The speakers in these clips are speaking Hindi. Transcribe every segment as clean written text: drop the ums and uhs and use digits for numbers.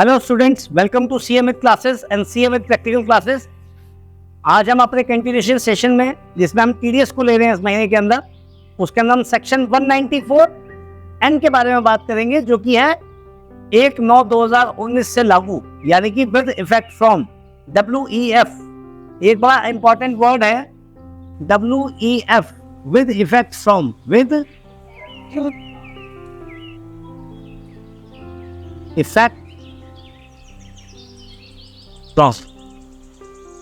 Hello students, welcome to CMA classes and CMA practical classes. आज हम अपने कंटिन्यूएशन सेशन में, जिसमें हम टीडीएस को ले रहे हैं इस महीने के अंदर, उसके अंदर हम सेक्शन 194 एन के बारे में बात करेंगे, जो कि है 1/9/2019 से लागू, यानी कि विद इफेक्ट फ्रॉम WEF। एक बड़ा इंपॉर्टेंट वर्ड है WEF, with effect from, with effect.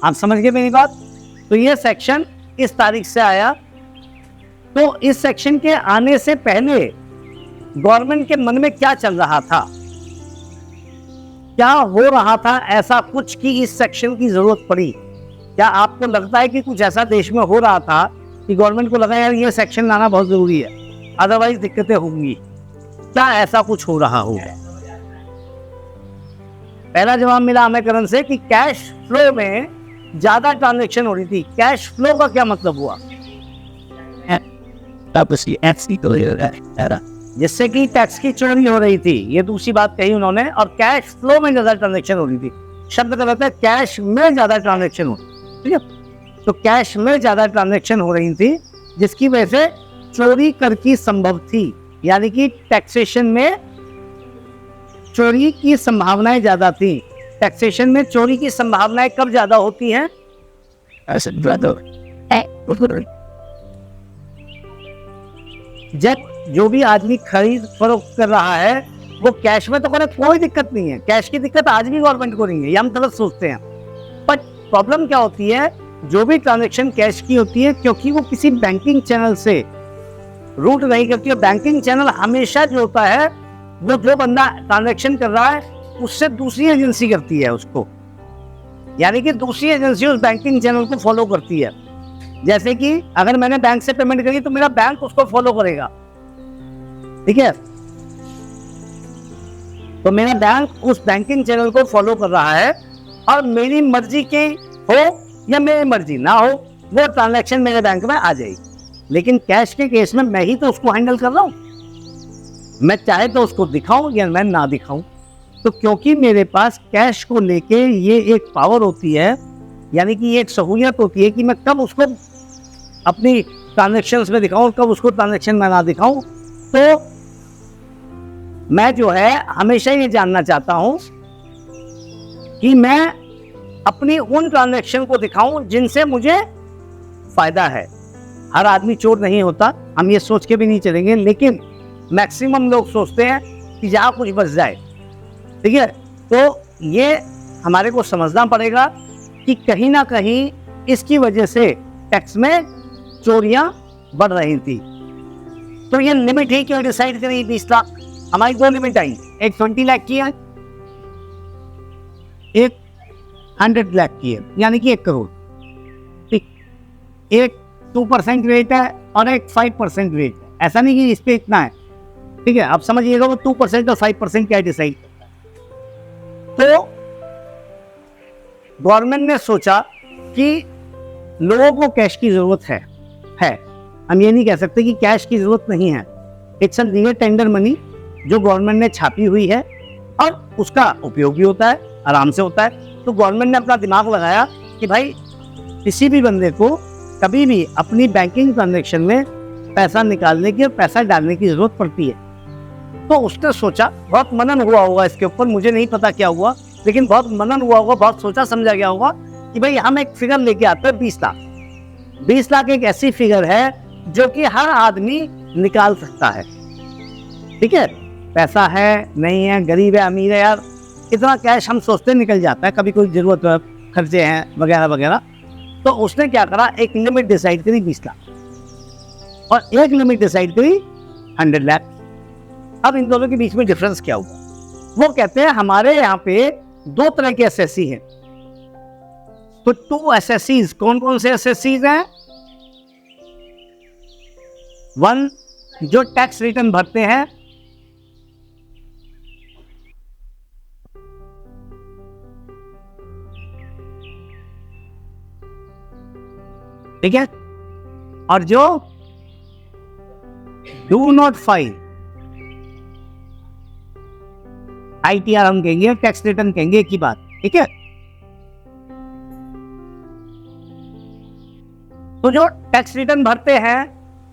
आप समझ गए मेरी बात? तो ये सेक्शन इस तारीख से आया। तो इस सेक्शन के आने से पहले गवर्नमेंट के मन में क्या चल रहा था, क्या हो रहा था ऐसा कुछ कि इस सेक्शन की जरूरत पड़ी? क्या आपको लगता है कि कुछ ऐसा देश में हो रहा था कि गवर्नमेंट को लगा यार ये सेक्शन लाना बहुत जरूरी है, अदरवाइज दिक्कतें होंगी? क्या ऐसा कुछ हो रहा होगा? पहला जवाब मिला हमें करण से कि कैश फ्लो में ज्यादा ट्रांजैक्शन हो रही थी। कैश फ्लो का क्या मतलब हुआ? जिससे कि टैक्स की चोरी हो रही थी, ये दूसरी बात कही उन्होंने। और कैश फ्लो में ज्यादा ट्रांजैक्शन हो रही थी, शब्द का मतलब है कैश में ज्यादा ट्रांजैक्शन हो, ठीक है? तो कैश में ज्यादा ट्रांजैक्शन हो रही थी, जिसकी वजह से चोरी कर की संभव थी, यानी कि टैक्सेशन में चोरी की संभावनाएं ज्यादा थी। टैक्सेशन में चोरी की संभावनाएं कब ज्यादा होती हैं? जब जो भी आदमी खरीद फरोख्त कर रहा है वो कैश में तो करे, कोई दिक्कत नहीं है। कैश की दिक्कत आज भी गवर्नमेंट को नहीं है, ये हम गलत सोचते हैं। पर प्रॉब्लम क्या होती है, जो भी ट्रांजैक्शन कैश की होती है, क्योंकि वो किसी बैंकिंग चैनल से रूट नहीं करती है। बैंकिंग चैनल हमेशा जो होता है, वो जो बंदा ट्रांजैक्शन कर रहा है उससे दूसरी एजेंसी करती है उसको, यानी कि दूसरी एजेंसी उस बैंकिंग चैनल को फॉलो करती है। जैसे कि अगर मैंने बैंक से पेमेंट करी तो मेरा बैंक उसको फॉलो करेगा, ठीक है? तो मेरा बैंक उस बैंकिंग चैनल को फॉलो कर रहा है, और मेरी मर्जी के हो या मेरी मर्जी ना हो, वो ट्रांजैक्शन मेरे बैंक में आ जाएगी। लेकिन कैश के केस में मैं ही तो उसको हैंडल कर रहा हूं, मैं चाहे तो उसको दिखाऊं या मैं ना दिखाऊं। तो क्योंकि मेरे पास कैश को लेके ये एक पावर होती है, यानी कि ये एक सहूलियत होती है कि मैं कब उसको अपनी ट्रांजैक्शंस में दिखाऊं, कब उसको ट्रांजैक्शन में ना दिखाऊं। तो मैं जो है हमेशा ये जानना चाहता हूं कि मैं अपनी उन ट्रांजैक्शन को दिखाऊं जिनसे मुझे फायदा है। हर आदमी चोर नहीं होता, हम ये सोच के भी नहीं चलेंगे, लेकिन मैक्सिमम लोग सोचते हैं कि जहाँ कुछ बच जाए, ठीक है? तो ये हमारे को समझना पड़ेगा कि कहीं ना कहीं इसकी वजह से टैक्स में चोरियां बढ़ रही थी। तो ये लिमिट ही क्यों डिसाइड करी 20 लाख? हमारी दो लिमिट आई, एक 20 लाख की है, एक 100 लाख की है, यानी कि 1 करोड़। ठीक, एक 2% रेट है और एक 5% रेट है। ऐसा नहीं कि इस पे इतना है, ठीक है? आप समझिएगा वो 2% और 5% क्या डिसाइड। तो गवर्नमेंट ने सोचा कि लोगों को कैश की जरूरत है। हम ये नहीं कह सकते कि कैश की जरूरत नहीं है। It's a legal tender money जो गवर्नमेंट ने छापी हुई है, और उसका उपयोग भी होता है, आराम से होता है। तो गवर्नमेंट ने अपना दिमाग लगाया कि भाई किसी भी बंदे को कभी भी अपनी बैंकिंग ट्रांजैक्शन में पैसा निकालने की और पैसा डालने की जरूरत पड़ती है। तो उसने सोचा, बहुत मनन हुआ होगा इसके ऊपर, मुझे नहीं पता क्या हुआ, लेकिन बहुत मनन हुआ होगा, बहुत सोचा समझा गया होगा कि भाई हम एक फिगर लेके आते हैं 20 लाख। 20 लाख एक ऐसी फिगर है जो कि हर आदमी निकाल सकता है, ठीक है? पैसा है नहीं है, गरीब है अमीर है, यार इतना कैश हम सोचते निकल जाता है, कभी कोई जरूरत खर्चे हैं वगैरह वगैरह। तो उसने क्या करा, एक लिमिट डिसाइड करी 20 लाख, और एक लिमिट डिसाइड करी 100 लाख। अब इन दोनों के बीच में डिफरेंस क्या हुआ? वो कहते हैं हमारे यहाँ पे 2 तरह के एसएससी हैं। तो 2 एसएससीज, कौन कौन से एसएससीज हैं? 1 जो टैक्स रिटर्न भरते हैं, ठीक है? और जो डू नॉट फाइल, ITR हम कहेंगे, टैक्स रिटर्न कहेंगे, एक ही बात, ठीक है। तो जो टैक्स रिटर्न भरते हैं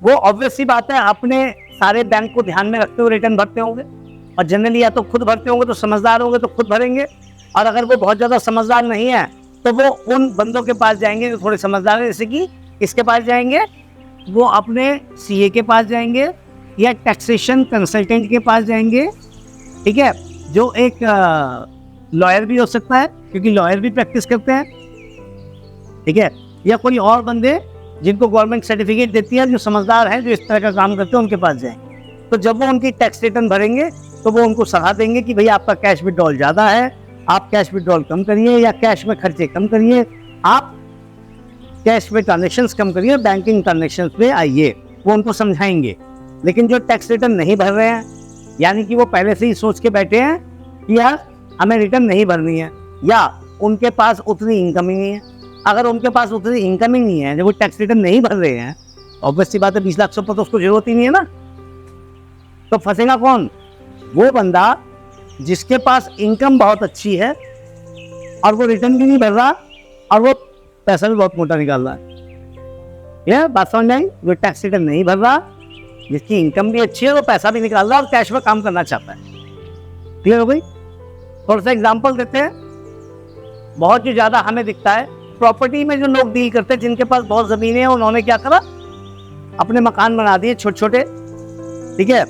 वो ऑब्वियस सी बात है अपने सारे बैंक को ध्यान में रखते हुए रिटर्न भरते होंगे, और जनरली या तो खुद भरते होंगे तो समझदार होंगे तो खुद भरेंगे, और अगर वो बहुत ज्यादा समझदार नहीं है तो वो उन बंदों के पास जाएंगे जो थोड़े समझदार है, जैसे कि इसके पास जाएंगे, वो अपने CA के पास जाएंगे या टैक्सेशन कंसल्टेंट के पास जाएंगे, ठीक है, जो एक लॉयर भी हो सकता है क्योंकि लॉयर भी प्रैक्टिस करते हैं, ठीक है, या कोई और बंदे जिनको गवर्नमेंट सर्टिफिकेट देती है, जो समझदार हैं, जो इस तरह का काम करते हैं, उनके पास जाएंगे। तो जब वो उनकी टैक्स रिटर्न भरेंगे तो वो उनको सलाह देंगे कि भाई आपका कैश विड्रॉल ज़्यादा है, आप कैश विड्रॉल कम करिए या कैश में खर्चे कम करिए, आप कैश में ट्रांजेक्शन्स कम करिए, बैंकिंग ट्रांजेक्शन्स पे आइए, वो उनको समझाएंगे। लेकिन जो टैक्स रिटर्न नहीं भर रहे हैं, यानी कि वो पहले से ही सोच के बैठे हैं कि यार हमें रिटर्न नहीं भरनी है, या उनके पास उतनी इनकम ही नहीं है, अगर उनके पास उतनी इनकम ही नहीं है, जब वो टैक्स रिटर्न नहीं भर रहे हैं, ऑब्वियस सी बात है 20 लाख से ऊपर तो उसको जरूरत ही नहीं है ना, तो फंसेगा कौन? वो बंदा जिसके पास इनकम बहुत अच्छी है और वो रिटर्न भी नहीं भर रहा और वो पैसा भी बहुत मोटा निकाल रहा है। यह बात समझ आई? वो टैक्स रिटर्न नहीं भर रहा, जिसकी इनकम भी अच्छी है, वो पैसा भी निकाल रहा है और कैश में काम करना चाहता है। क्लियर हो गई? थोड़ा सा एग्जाम्पल देते हैं। बहुत जो ज्यादा हमें दिखता है प्रॉपर्टी में, जो लोग डील करते हैं, जिनके पास बहुत जमीनें हैं, उन्होंने क्या करा, अपने मकान बना दिए छोटे छोटे, ठीक है।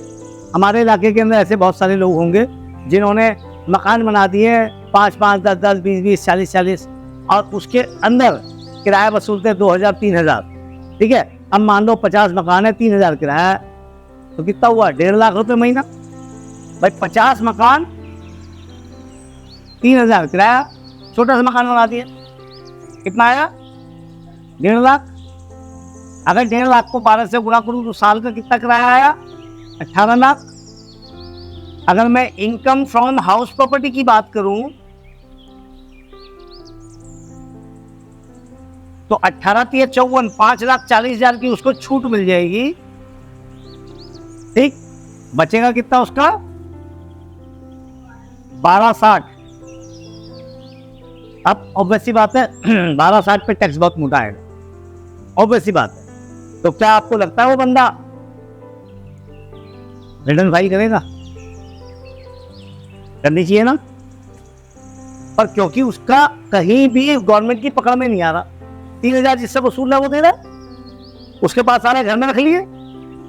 हमारे इलाके के अंदर ऐसे बहुत सारे लोग होंगे जिन्होंने मकान बना दिए 5-5, 10-10, 20-20, 40-40, और उसके अंदर किराया वसूलते 2000-3000, ठीक है। अब मान लो 50 मकान है, 3000 किराया है, तो कितना हुआ? 1.5 लाख रुपए महीना। भाई 50 मकान, 3000 किराया, छोटा सा मकान बना दिया, कितना आया? 1.5 लाख। अगर 1.5 लाख को 12 से गुणा करूं तो साल का कितना किराया आया? 18 लाख। अगर मैं इनकम फ्रॉम हाउस प्रॉपर्टी की बात करूं तो 18 × 3 = 54, 5,40,000 की उसको छूट मिल जाएगी, ठीक। बचेगा कितना उसका? 1260। अब ऑब्वियस सी बात है 1260 पे टैक्स बहुत मोटा आएगा, ऑब्वियस सी बात है। तो क्या आपको लगता है वो बंदा रिटर्न फाइल करेगा? करनी चाहिए ना। पर क्योंकि उसका कहीं भी गवर्नमेंट की पकड़ में नहीं आ रहा, 3000 जिससे वसूल है वो दे रहा है, उसके पास सारा घर में रख लिए,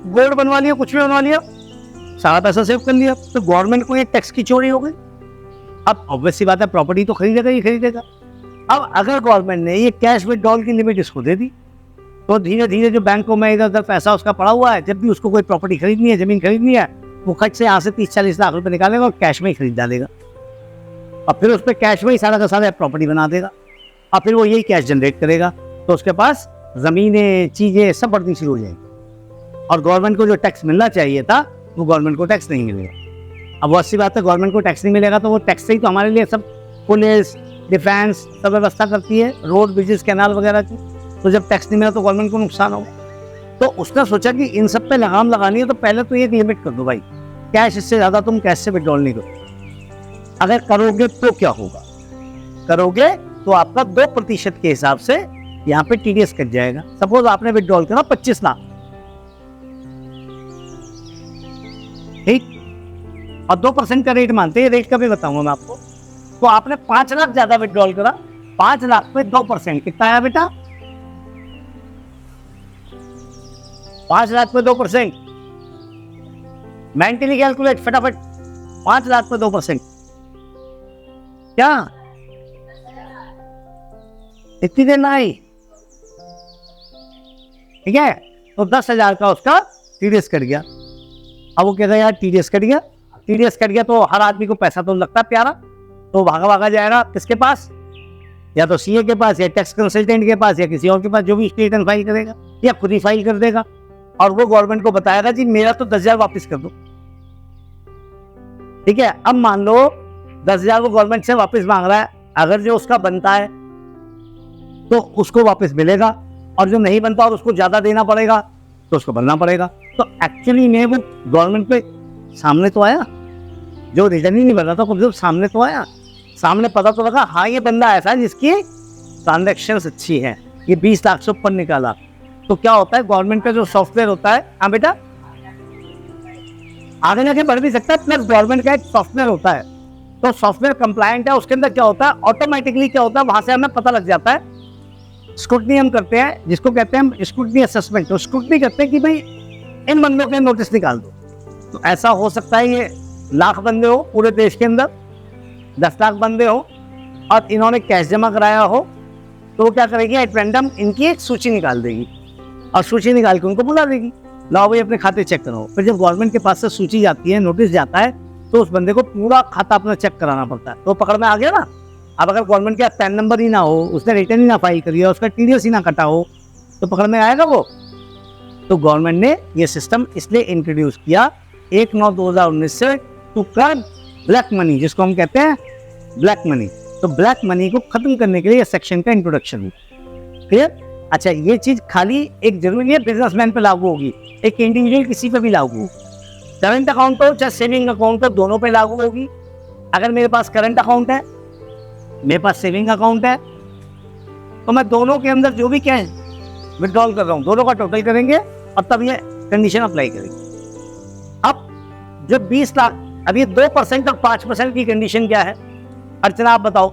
गोल्ड बनवा लिया, कुछ भी बनवा लिया, सारा पैसा सेव कर लिया, तो गवर्नमेंट को ये टैक्स की चोरी हो गई। अब ऑब्वियस सी बात है प्रॉपर्टी तो खरीदेगा ही खरीदेगा। अब अगर गवर्नमेंट ने ये कैश विड्रॉल की लिमिट इसको दे दी, तो धीरे धीरे जो बैंकों में इधर उधर पैसा उसका पड़ा हुआ है, जब भी उसको कोई प्रॉपर्टी खरीदनी है, जमीन खरीदनी है, वो खर्च से यहाँ से 30-40 लाख रुपए निकालेगा और कैश में ही खरीद डालेगा, और फिर उस पर कैश में ही सारा का सारा प्रॉपर्टी बना देगा, और फिर वो यही कैश जनरेट करेगा, तो उसके पास जमीनें, चीजें सब बढ़नी शुरू हो जाएगी, और गवर्नमेंट को जो टैक्स मिलना चाहिए था वो गवर्नमेंट को टैक्स नहीं मिलेगा। अब बहुत सी बात है, गवर्नमेंट को टैक्स नहीं मिलेगा तो वो टैक्स से ही तो हमारे लिए सब पुलिस, डिफेंस सब व्यवस्था करती है, रोड, ब्रिजेस, कैनाल वगैरह की। तो जब टैक्स नहीं मिला तो गवर्नमेंट को नुकसान होगा। तो उसने सोचा कि इन सब पे लगाम लगानी है तो पहले तो ये लिमिट कर दो भाई, कैश इससे ज़्यादा तुम कैश से विड्रॉल नहीं करो। अगर करोगे तो क्या होगा? करोगे तो आपका 2% के हिसाब से यहाँ पे TDS कट जाएगा। सपोज आपने विड्रॉल करा 25 लाख, ठीक, और 2% का रेट मानते हैं, रेट का भी बताऊंगा मैं आपको। तो आपने 5 लाख ज्यादा विड्रॉल करा, 5 लाख पे 2% कितना आया बेटा? 5 लाख पे 2%, मेंटली कैलकुलेट फटाफट। 5 लाख पे 2% क्या? इतनी देर ना आई, ठीक है। तो 10,000 का उसका TDS कट गया। अब वो कहता है यार TDS कट गया, TDS कट गया तो हर आदमी को पैसा तो लगता है प्यारा, तो भागा भागा जाएगा किसके पास? या तो CA के पास, या टैक्स कंसल्टेंट के पास, या किसी और के पास, जो भी रिटर्न फाइल करेगा, या खुद ही फाइल कर देगा, और वो गवर्नमेंट को बताएगा जी मेरा तो 10,000 वापस कर दो, ठीक है। अब मान लो 10,000 वो गवर्नमेंट से वापस मांग रहा है, अगर जो उसका बनता है तो उसको वापस मिलेगा, और जो नहीं बनता और उसको ज्यादा देना पड़ेगा तो उसको भरना पड़ेगा। तो एक्चुअली में वो गवर्नमेंट पे सामने तो आया, जो रिटर्न ही नहीं भर रहा था, कम से कम सामने तो आया, सामने पता तो लगा हाँ ये बंदा ऐसा है जिसकी ट्रांजेक्शन अच्छी है, ये 20 लाख से ऊपर निकाला। तो क्या होता है, गवर्नमेंट का जो सॉफ्टवेयर होता है, हाँ बेटा आगे जाके बढ़ भी सकता है, प्लस गवर्नमेंट का एक सॉफ्टवेयर होता है, तो सॉफ्टवेयर कंप्लायंट है, उसके अंदर क्या होता है ऑटोमेटिकली क्या होता है, वहां से हमें पता लग जाता है। स्क्रूटनी हम करते हैं, जिसको कहते हैं हम स्क्रूटनी असेसमेंट, तो स्क्रूटनी करते हैं कि भाई इन बंदों के नोटिस निकाल दो। तो ऐसा हो सकता है ये लाख बंदे हो पूरे देश के अंदर, 10 लाख बंदे हो और इन्होंने कैश जमा कराया हो, तो वो क्या करेगी, एट रैंडम इनकी एक सूची निकाल देगी और सूची निकाल के उनको बुला देगी, लाओ भाई अपने खाते चेक करो। फिर जब गवर्नमेंट के पास से सूची जाती है, नोटिस जाता है, तो उस बंदे को पूरा खाता अपना चेक कराना पड़ता है। तो पकड़ में आ गया ना। अब अगर गवर्नमेंट के पैन नंबर ही ना हो, उसने रिटर्न ही ना फाइल करी हो, उसका टीडीएस ही ना कटा हो, तो पकड़ में आएगा वो। तो गवर्नमेंट ने ये सिस्टम इसलिए इंट्रोड्यूस किया 1/9/2019 से, टू कर्ब ब्लैक मनी, जिसको हम कहते हैं ब्लैक मनी। तो ब्लैक मनी को खत्म करने के लिए सेक्शन का इंट्रोडक्शन है। क्लियर? अच्छा, ये चीज खाली एक जरूरी नहीं है बिजनेसमैन पे लागू होगी, एक इंडिविजुअल किसी पे भी लागू होगी। करंट अकाउंट हो चाहे सेविंग अकाउंट हो, दोनों पे लागू होगी। अगर मेरे पास करंट अकाउंट है, मेरे पास सेविंग अकाउंट है, तो मैं दोनों के अंदर जो भी कैश विड्रॉल कर रहा हूँ, दोनों का टोटल करेंगे और तब ये कंडीशन अप्लाई करेंगे। अब जो 20 लाख, अब ये 2% और 5% की कंडीशन क्या है? अर्चना आप बताओ,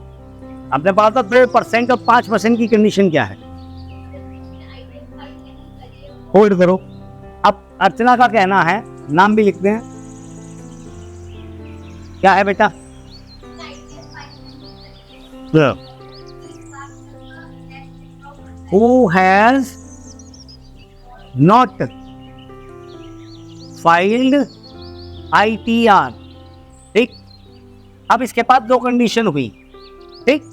आपने पढ़ा था 2% और 5% की कंडीशन क्या है? होल्ड करो। अब अर्चना का कहना है, नाम भी लिखते हैं, क्या है बेटा? Who has not filed ITR? ठीक, अब इसके पास दो कंडीशन हुई, ठीक,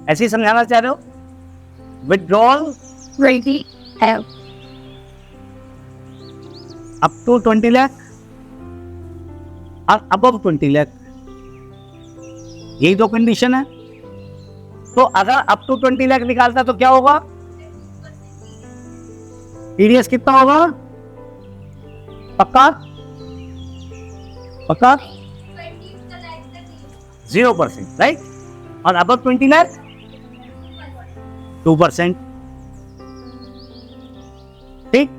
ऐसे ही समझाना चाह रहे हो। Withdrawal ready have up to 20 lakh और अबव 20 लाख, यही दो कंडीशन है। तो अगर अप टू 20 लाख निकालता तो क्या होगा? टीडीएस कितना होगा? पक्का पक्का 0%, राइट? और अबव 20 लाख 2%, ठीक।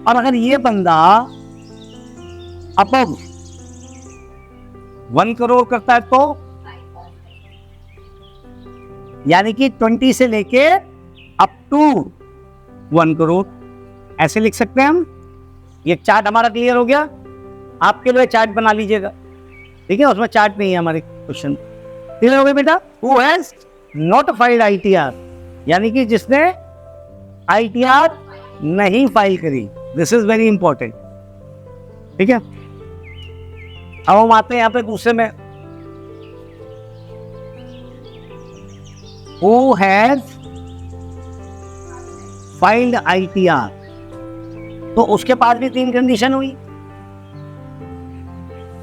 और अगर ये बंदा अबव 1 करोड़ करता है तो, यानी कि 20 से लेके अप टू 1 करोड़, ऐसे लिख सकते हैं हम। ये चार्ट हमारा क्लियर हो गया। आपके लिए चार्ट बना लीजिएगा, ठीक है, उसमें चार्ट नहीं है हमारे क्वेश्चन। क्लियर हो गया बेटा? Who has not filed ITR, यानी कि जिसने आईटीआर नहीं फाइल करी, दिस इज वेरी इंपॉर्टेंट, ठीक है। अब हम आते हैं यहाँ पे दूसरे में, Who has filed ITR, तो उसके पास भी 3 कंडीशन हुई।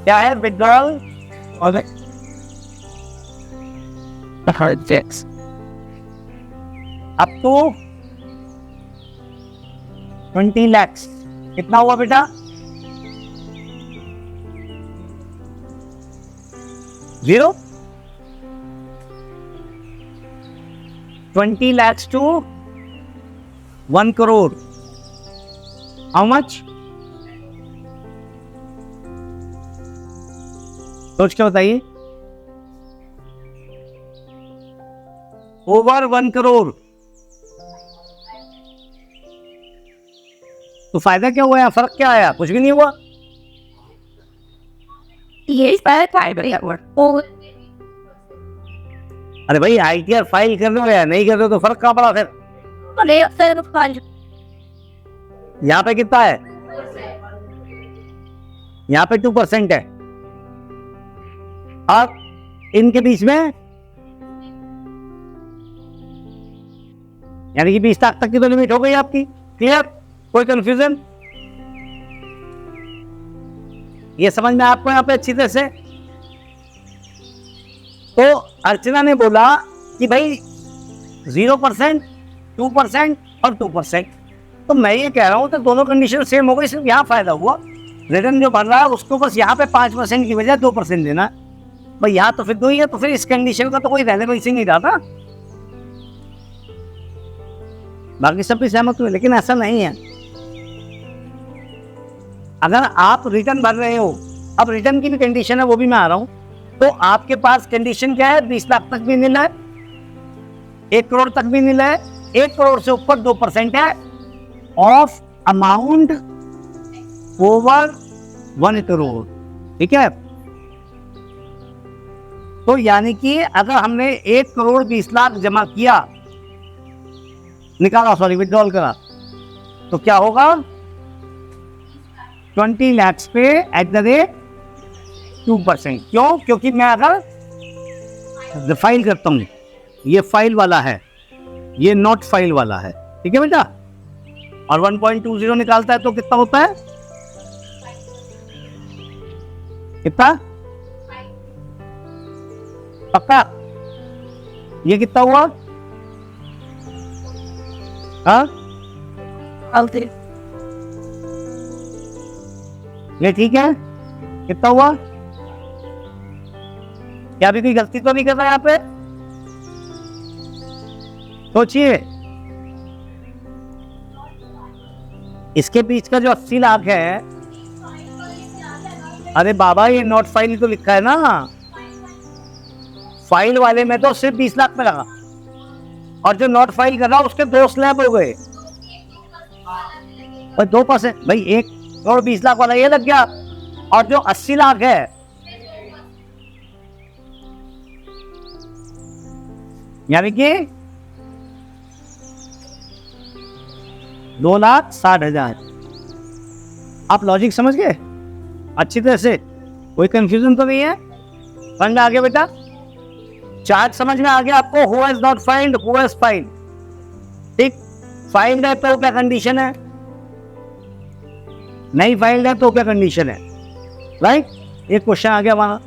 क्या है? विड्रॉल और अप टू 20 लाख। कितना हुआ बेटा? 0। 20 lakhs to 1 crore. How much? सोच के बताइए। ओवर 1 करोड़। तो फायदा क्या हुआ? फर्क क्या आया? कुछ भी नहीं हुआ। yes but I will अरे भाई आईटीआर फाइल कर रहे हो या नहीं कर रहे हो, तो फर्क कहाँ पड़ा फिर? यहाँ पे कितना है? यहाँ पे 2% है और इनके बीच में यानी कि 20 लाख तक की तो लिमिट हो गई आपकी। क्लियर? कोई कंफ्यूजन? ये समझ में आपको यहाँ पे अच्छी तरह से? तो अर्चना ने बोला कि भाई 0%, 2% और 2%। तो मैं ये कह रहा हूं तो दोनों कंडीशन सेम हो गई, सिर्फ यहाँ फायदा हुआ रिटर्न जो भर रहा है उसको बस यहाँ पे 5% की बजाय 2% देना। भाई यहाँ तो फिर 2 ही है, तो फिर इस कंडीशन का तो कोई रेलेवेंसी नहीं रहा था। बाकी सब भी सहमत हुए, लेकिन ऐसा नहीं है। अगर आप रिटर्न भर रहे हो, अब रिटर्न की भी कंडीशन है, वो भी मैं आ रहा हूं। तो आपके पास कंडीशन क्या है? 20 लाख तक भी नील है, 1 करोड़ तक भी नील है, 1 करोड़ से ऊपर 2% है ऑफ अमाउंट ओवर 1 करोड़। ठीक है, तो यानी कि अगर हमने 1 करोड़ 20 लाख जमा किया, निकाला, सॉरी विड्रॉल करा, तो क्या होगा? 20 लाख पे एट द रेट 2%। क्यों? क्योंकि मैं अगर फाइल करता हूं, ये फाइल वाला है, ये नॉट फाइल वाला है। ठीक है बेटा, और 1.20 निकालता है तो कितना होता है? कितना? पक्का? ये कितना हुआ? हाँ, ये ठीक है? कितना हुआ? क्या भी कोई गलती तो नहीं कर रहा यहाँ पे? सोचिए, इसके बीच का जो 80 लाख है, अरे बाबा ये नॉट फाइल तो लिखा है ना, फाइल वाले में तो सिर्फ 20 लाख में लगा, और जो नॉट फाइल कर रहा उसके 2 स्लैब हो गए, और 2%। भाई 1 करोड़ 20 लाख वाला ये लग गया, और जो 80 लाख है, यानी कि 2,60,000। आप लॉजिक समझ गए अच्छी तरह से? कोई कंफ्यूजन तो नहीं है? समझ में आ गया बेटा? चार्ट समझ में आ गया आपको? Who has not find, who has find. ठीक, फाइंड है तो क्या कंडीशन है, नहीं फाइंड है तो क्या कंडीशन है? राइट, ये क्वेश्चन आ गया वहां।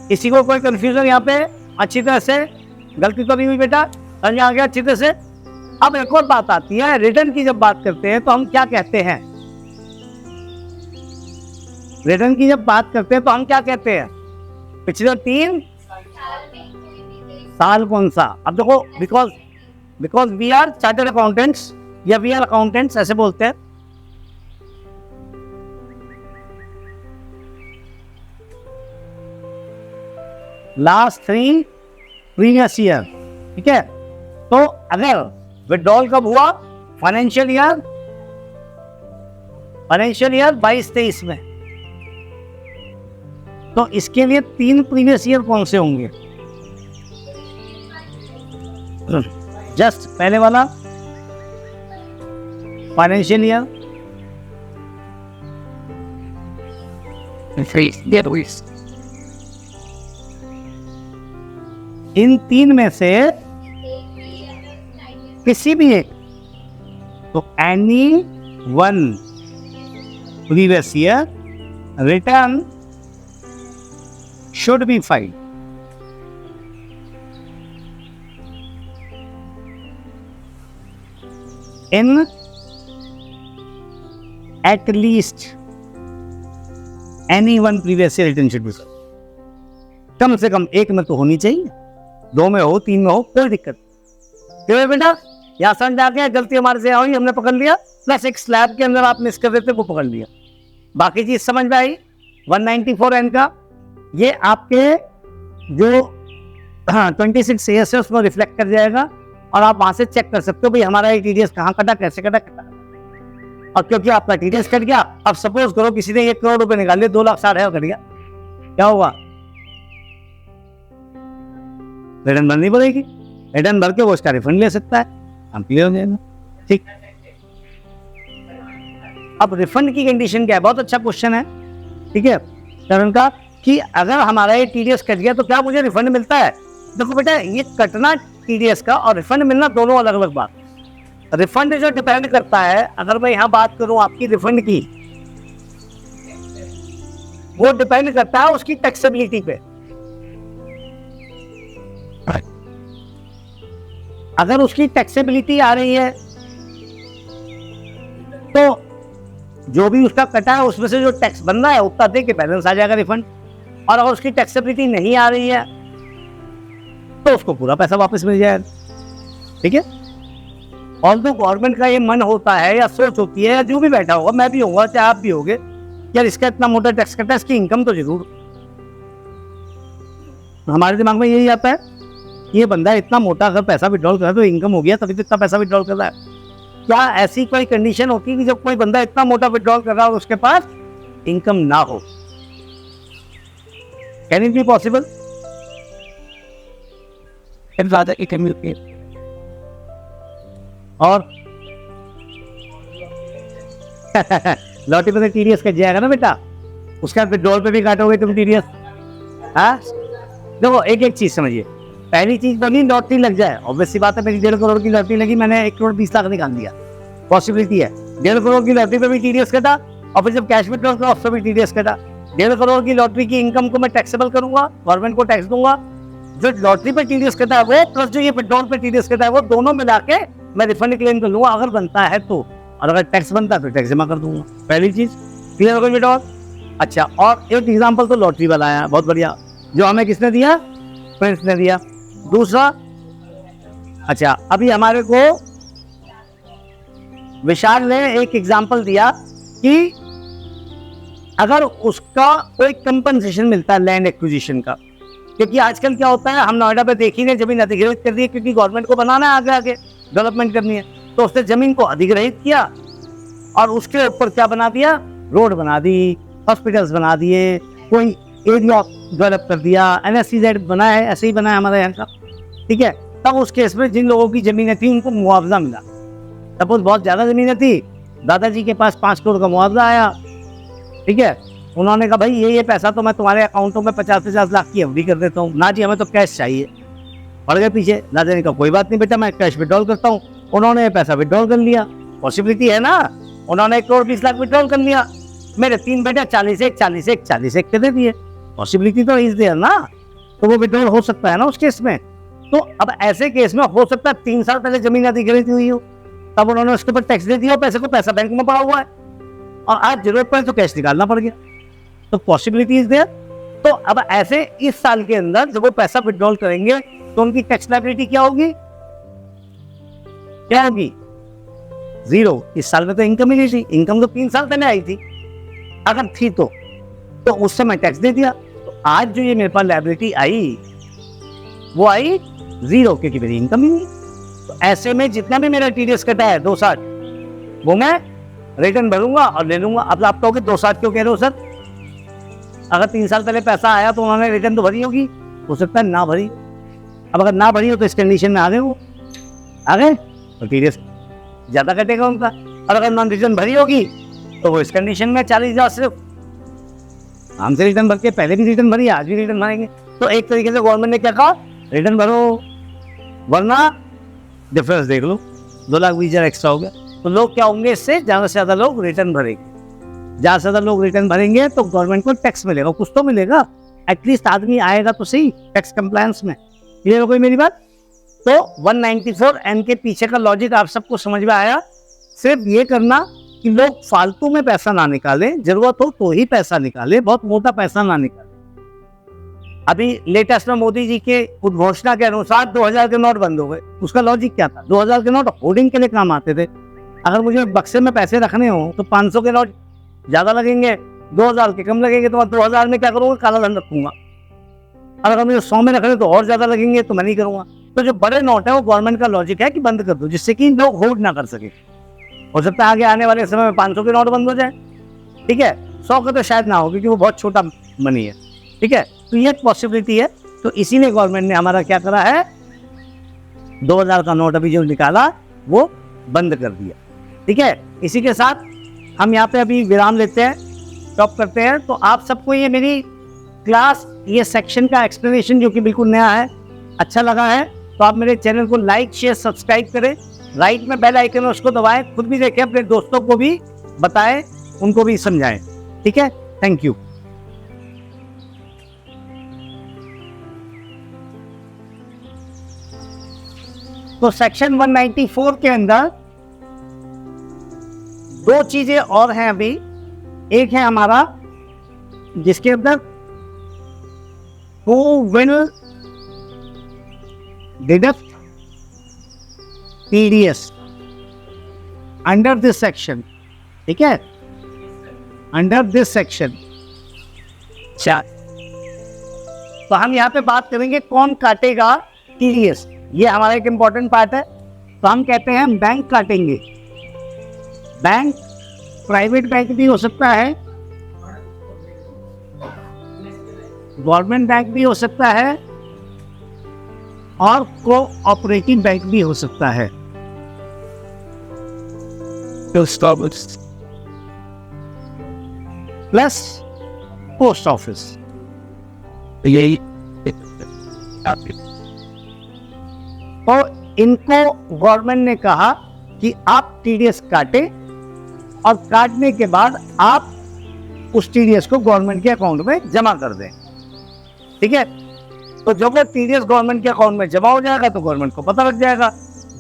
किसी को कोई कंफ्यूजन यहाँ पे? अच्छी तरह से, गलती तो नहीं हुई बेटा? समझ आ गया अच्छी तरह से? अब एक और बात आती है, रिटर्न की जब बात करते हैं तो हम क्या कहते हैं? रिटर्न की जब बात करते हैं तो हम क्या कहते हैं? पिछले 3 साल कौन सा? अब देखो, because we are chartered accountants, या वी आर अकाउंटेंट्स ऐसे बोलते हैं। Last 3 previous year. ठीक है, तो अगर विड्रॉल कब हुआ? फाइनेंशियल ईयर 22-23 में, तो इसके लिए 3 प्रीवियस ईयर कौन से होंगे? जस्ट पहले वाला फाइनेंशियल ईयर, इन 3 में से किसी भी एक, तो any one previous year return should be filed. In at least any one previous year return should be filed. कम से कम 1 में तो होनी चाहिए, 2 में हो, 3 में हो, कोई दिक्कत नहीं। क्यों बेटा, यहाँ समझ आ गया? गलती हमारे से हुई, हमने पकड़ लिया, प्लस एक स्लैब के अंदर आप मिस कर देते वो पकड़ लिया। बाकी चीज समझ में आई? 194N का ये आपके जो 26 AS है उसको रिफ्लेक्ट कर जाएगा, और आप वहां से चेक कर सकते हो भाई हमारा ये टीडीएस कहाँ कटा, कैसे कटा। और क्योंकि आपका टीडीएस कट गया, अब सपोज करो किसी ने 1 करोड़ रुपए निकाल लिए, 2,60,000 कट गया, क्या हुआ? रिटर्न भरनी पड़ेगी, रिटर्न भर के वो उसका रिफंड ले सकता है, हम क्लियर हो जाएगा। ठीक, अब रिफंड की कंडीशन क्या है? बहुत अच्छा क्वेश्चन है। ठीक है, करण का, कि अगर हमारा ये टीडीएस कट गया तो क्या मुझे रिफंड मिलता है? देखो बेटा, ये कटना टीडीएस का और रिफंड मिलना दोनों अलग अलग बात। रिफंड जो डिपेंड करता है, अगर मैं यहाँ बात करूँ आपकी रिफंड की, वो डिपेंड करता है उसकी टैक्सेबिलिटी पे। अगर उसकी टैक्सेबिलिटी आ रही है तो जो भी उसका कटा है उसमें से जो टैक्स बन रहा है उतना दे के बैलेंस आ जाएगा रिफंड। और अगर उसकी टैक्सेबिलिटी नहीं आ रही है तो उसको पूरा पैसा वापस मिल जाएगा। ठीक है। और तो गवर्नमेंट का ये मन होता है या सोच होती है या जो भी बैठा होगा, मैं भी होगा चाहे आप भी होगे, यार इसका इतना मोटा टैक्स कटा है, इसकी इनकम तो जरूर। हमारे दिमाग में यही आता है, ये बंदा इतना मोटा अगर पैसा विड्रॉल कर रहा है तो इनकम हो गया तभी तो इतना पैसा विड्रॉल कर रहा है। क्या ऐसी कोई कंडीशन होती है कि जब कोई बंदा इतना मोटा विड्रॉल कर रहा है और उसके पास इनकम ना हो? Can it be possible? और लॉटरी पे तो टीडीएस कट जाएगा ना बेटा, उसका विड्रॉल पे भी काटोगे तुम टीडीएस। हाँ देखो, एक एक चीज समझिए। पहली चीज बनी लॉटरी लग जाए, ऑब्वियसली बात है, मेरी 1.5 करोड़ की लॉटरी लगी, मैंने 1 करोड़ 20 लाख निकाल दिया, पॉसिबिलिटी है। 1.5 करोड़ की लॉटरी पे भी टीडीएस कटा और फिर जब कैश विड्रॉल करा उससे भी टीडीएस कटा। 1.5 करोड़ की लॉटरी की इनकम को मैं टैक्सेबल करूंगा, गवर्नमेंट को टैक्स दूंगा। जो लॉटरी पे टीडीएस कटा है वो प्लस जो ये विड्रॉल पे टीडीएस कटा है वो दोनों मिला के मैं रिफंड क्लेम कर लूंगा अगर बनता है तो, और अगर टैक्स बनता है तो टैक्स जमा कर दूंगा। पहली चीज क्लियर हो गई बेटा। अच्छा, और एक एग्जांपल तो लॉटरी वाला आया, बहुत बढ़िया, जो हमें किसने दिया? फ्रेंड्स ने दिया। दूसरा, अच्छा अभी हमारे को विशाल ने एक एग्जांपल दिया कि अगर उसका कोई कंपनसेशन मिलता है लैंड एक्विजिशन का, क्योंकि आजकल क्या होता है, हम नोएडा पे देख ही नहीं, जमीन अधिग्रहित कर दी है क्योंकि गवर्नमेंट को बनाना है, आगे आगे डेवलपमेंट करनी है, तो उसने जमीन को अधिग्रहित किया और उसके ऊपर क्या बना दिया? रोड बना दी, हॉस्पिटल्स बना दिए, कोई एरिया डेवलप कर दिया, NSEZ बना है, ऐसे ही बना है हमारे यहाँ का। ठीक है। तब उस केस में जिन लोगों की जमीनें थी उनको मुआवजा मिला। सपोज बहुत ज्यादा जमीनें थी, दादाजी के पास 5 करोड़ का मुआवजा आया। ठीक है। उन्होंने कहा भाई ये पैसा तो मैं तुम्हारे अकाउंटों में 50-50 लाख की एफडी कर देता हूँ। ना जी, हमें तो कैश चाहिए। पड़ गए पीछे। दादा ने कहा कोई बात नहीं बेटा, मैं कैश विड्रॉल करता हूँ। उन्होंने पैसा विड्रॉल कर लिया, पॉसिबिलिटी है ना, उन्होंने 1 करोड़ 20 लाख विड्रॉल कर लिया। मेरे 3 बेटे 40-1 40-1 40-1 के दे दिए, पॉसिबिलिटी तो इज देयर ना, तो वो विड्रॉल हो सकता है ना उस केस में। तो अब ऐसे केस में हो सकता है 3 साल पहले जमीन अधिग्रहित हुई हो, तब उन्होंने उसके ऊपर टैक्स दे दिया, पैसे को पैसा बैंक में पड़ा हुआ है और आज जरूरत पड़े तो कैश निकालना पड़ गया, तो पॉसिबिलिटी इज देयर। तो अब ऐसे इस साल के अंदर जब वो पैसा विड्रॉल करेंगे तो उनकी टैक्स लायबिलिटी क्या होगी? क्या होगी? 0। इस साल में तो इनकम ही नहीं थी, इनकम तो 3 साल पहले आई थी, अगर थी तो उस समय टैक्स दे दिया। तो आज जो ये मेरे पास लायबिलिटी आई वो आई 0 क्योंकि मेरी इनकम ही नहीं। तो ऐसे में जितना भी मेरा टीडीएस कटा है 260 वो मैं रिटर्न भरूंगा और ले लूंगा। अब आप कहोगे 260 क्यों कह रहे हो सर? अगर 3 साल पहले पैसा आया तो उन्होंने रिटर्न तो भरी होगी, हो सकता है ना भरी। अब अगर ना भरी हो तो इस कंडीशन में आ गए, वो आ गए तो टीडीएस ज्यादा कटेगा उनका। और अगर नॉन रिटर्न भरी होगी तो वो इस कंडीशन में 40,000 सिर्फ हमसे रिटर्न भर के, पहले भी रिटर्न भरी, आज भी रिटर्न भरेंगे। तो एक तरीके से गवर्नमेंट ने क्या कहा, रिटर्न भरो वरना डिफरेंस देख लो, 2,20,000 एक्स्ट्रा हो गया। तो लोग क्या होंगे, इससे ज्यादा से ज्यादा लोग रिटर्न भरेंगे। ज्यादा से ज्यादा लोग रिटर्न भरेंगे तो गवर्नमेंट को टैक्स मिलेगा, कुछ तो मिलेगा, एटलीस्ट आदमी आएगा तो सही टैक्स कंप्लायंस में। क्लियर हो गई मेरी बात? तो 194N के पीछे का लॉजिक आप सबको समझ में आया। सिर्फ ये करना कि लोग फालतू में पैसा ना निकाले, जरूरत हो तो ही पैसा निकाले, बहुत मोटा पैसा ना निकाले। अभी लेटेस्ट में मोदी जी के उद्घोषणा के अनुसार 2000 के नोट बंद हो गए। उसका लॉजिक क्या था? 2000 के नोट होर्डिंग के लिए काम आते थे। अगर मुझे बक्से में पैसे रखने हो तो 500 के नोट ज्यादा लगेंगे, 2000 के कम लगेंगे, तो मैं 2000 में क्या करूंगा, काला धन रखूंगा। और अगर मुझे 100 में रखने तो और ज्यादा लगेंगे तो मैं नहीं करूंगा। तो जो बड़े नोट है वो गवर्नमेंट का लॉजिक है कि बंद कर दो, जिससे कि लोग होल्ड ना कर सके। हो सकता है आगे आने वाले समय में 500 के नोट बंद हो जाए, ठीक है, 100 का तो शायद ना हो क्योंकि वो बहुत छोटा मनी है, ठीक है। तो ये पॉसिबिलिटी है। तो इसीलिए गवर्नमेंट ने हमारा क्या करा है, 2000 का नोट अभी जो निकाला वो बंद कर दिया, ठीक है। इसी के साथ हम यहाँ पे अभी विराम लेते हैं, स्टॉप करते हैं। तो आप सबको ये मेरी क्लास, ये सेक्शन का एक्सप्लेनेशन जो कि बिल्कुल नया है, अच्छा लगा है तो आप मेरे चैनल को लाइक शेयर सब्सक्राइब करें, राइट में बेल आइकन है उसको दबाएं, खुद भी देखें, अपने दोस्तों को भी बताएं, उनको भी समझाएं, ठीक है। Thank you. तो सेक्शन 194 के अंदर दो चीजें और हैं अभी। एक है हमारा जिसके अंदर who will deduct TDS under this section, ठीक है, अंडर दिस सेक्शन। तो हम यहाँ पे बात करेंगे कौन काटेगा टीडीएस, ये हमारा एक इंपॉर्टेंट पार्ट है। तो हम कहते हैं बैंक काटेंगे। बैंक प्राइवेट बैंक भी हो सकता है, गवर्नमेंट बैंक भी हो सकता है, और कोऑपरेटिव बैंक भी हो सकता है। Plus post office. यही तो इनको गवर्नमेंट ने कहा कि आप टीडीएस काटें, और काटने के बाद आप उस टीडीएस को गवर्नमेंट के अकाउंट में जमा कर दें, ठीक है। तो जब वो टीडीएस गवर्नमेंट के अकाउंट में जमा हो जाएगा तो गवर्नमेंट को पता लग जाएगा।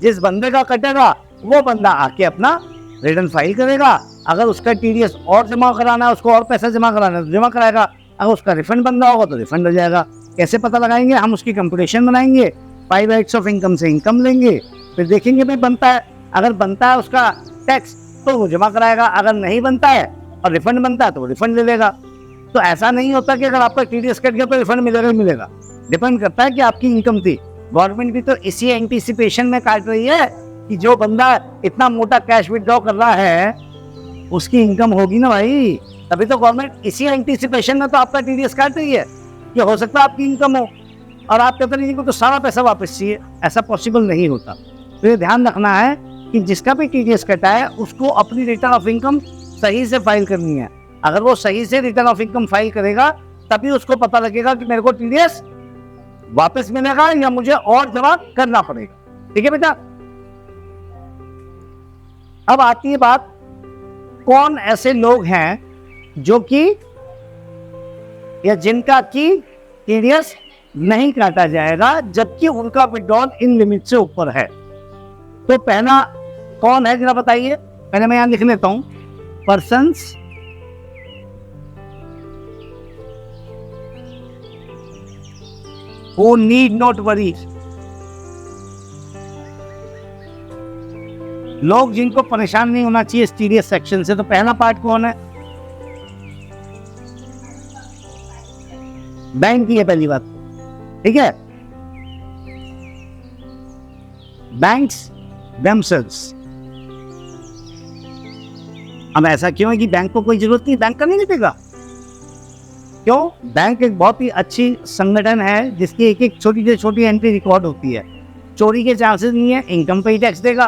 जिस बंदे का कटेगा वो बंदा आके अपना रिटर्न फाइल करेगा। अगर उसका टीडीएस और जमा कराना है, उसको और पैसा जमा कराना है तो जमा कराएगा। अगर उसका रिफंड बनना होगा तो रिफंड हो जाएगा। कैसे पता लगाएंगे? हम उसकी कंप्यूटेशन बनाएंगे, 5 एक्ट्स ऑफ इनकम से इनकम लेंगे, फिर देखेंगे भाई बनता है। अगर बनता है उसका टैक्स तो वो जमा कराएगा, अगर नहीं बनता है और रिफंड बनता है तो वो रिफंड ले लेगा। तो ऐसा नहीं होता कि अगर आपका टीडीएस कट गया तो रिफंड मिलेगा ही मिलेगा। डिपेंड करता है कि आपकी इनकम थी। गवर्नमेंट भी तो इसी एंटीसिपेशन में काट रही है कि जो बंदा इतना मोटा कैश विड्रॉ कर रहा है उसकी इनकम होगी ना भाई। तभी तो गवर्नमेंट इसी एंटीसिपेशन में तो आपका टीडीएस काट रही है कि हो सकता है आपकी इनकम हो, और आप कहते नहीं को तो सारा पैसा वापस चाहिए। ऐसा पॉसिबल नहीं होता। तो ये ध्यान रखना है कि जिसका भी टीडीएस कटा है उसको अपनी रिटर्न ऑफ इनकम सही से फाइल करनी है। अगर वो सही से रिटर्न ऑफ इनकम फाइल करेगा तभी उसको पता लगेगा कि मेरे को टीडीएस वापस मिलेगा या मुझे और जमा करना पड़ेगा। ठीक है बेटा। अब आती है बात, कौन ऐसे लोग हैं जो कि या जिनका कि टीडीएस नहीं काटा जाएगा जबकि उनका विड्रॉल इन लिमिट से ऊपर है। तो पहला कौन है जरा बताइए। पहले मैं यहां लिख लेता हूं, persons who need not worry। लोग जिनको परेशान नहीं होना चाहिए इस टीडीएस सेक्शन से। तो पहला पार्ट कौन है? बैंक की है पहली बात, ठीक है। Banks themselves। अब ऐसा क्यों है कि बैंक को कोई जरूरत नहीं, बैंक का नहीं कटेगा? क्यों? बैंक एक बहुत ही अच्छी संगठन है जिसकी एक एक छोटी से छोटी एंट्री रिकॉर्ड होती है। चोरी के चांसेस नहीं है, इनकम पे ही टैक्स देगा।